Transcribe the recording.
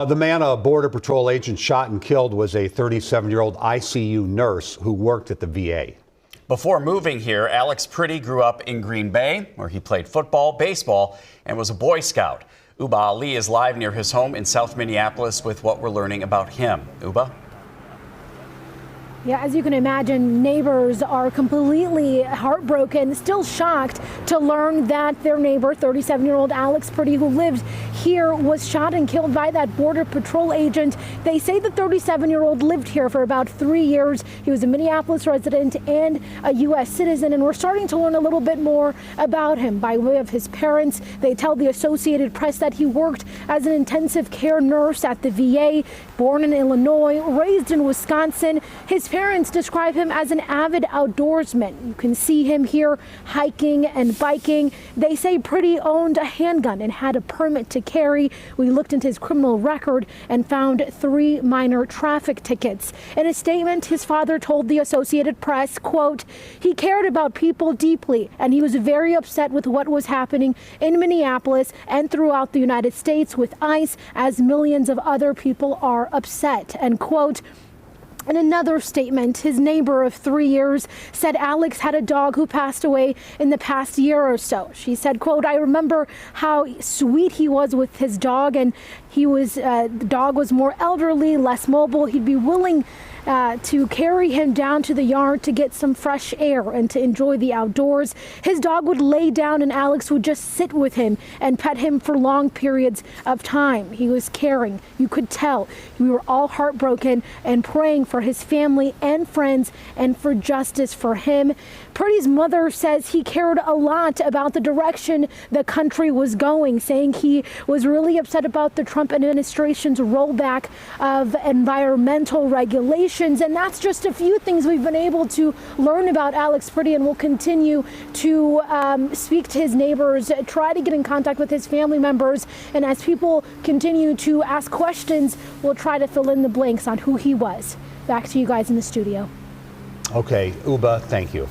The man a Border Patrol agent shot and killed was a 37-year-old ICU nurse who worked at the VA. Before moving here, Alex Pretti grew up in Green Bay, where he played football, baseball, and was a Boy Scout. Uba Ali is live near his home in South Minneapolis with what we're learning about him. Uba? Yeah, as you can imagine, neighbors are completely heartbroken, still shocked to learn that their neighbor, 37-year-old Alex Pretti, who lived here, was shot and killed by that Border Patrol agent. They say the 37-year-old lived here for about 3 years. He was a Minneapolis resident and a U.S. citizen, and we're starting to learn a little bit more about him by way of his parents. They tell the Associated Press that he worked as an intensive care nurse at the VA, born in Illinois, raised in Wisconsin. His parents describe him as an avid outdoorsman. You can see him here hiking and biking. They say Pretti owned a handgun and had a permit to carry. We looked into his criminal record and found 3 minor traffic tickets. In a statement, his father told the Associated Press, quote, "He cared about people deeply, and he was very upset with what was happening in Minneapolis and throughout the United States with ICE, as millions of other people are upset," end quote. In another statement, his neighbor of 3 years said Alex had a dog who passed away in the past year or so. She said, quote, "I remember how sweet he was with his dog, and the dog was more elderly, less mobile. He'd be willing to carry him down to the yard to get some fresh air and to enjoy the outdoors. His dog would lay down and Alex would just sit with him and pet him for long periods of time. He was caring. You could tell. We were all heartbroken and praying for his family and friends and for justice for him." Pretti's mother says he cared a lot about the direction the country was going, saying he was really upset about the Trump administration's rollback of environmental regulations. And that's just a few things we've been able to learn about Alex Pretti, and we'll continue to speak to his neighbors, try to get in contact with his family members. And as people continue to ask questions, we'll try to fill in the blanks on who he was. Back to you guys in the studio. Okay, Uba, thank you.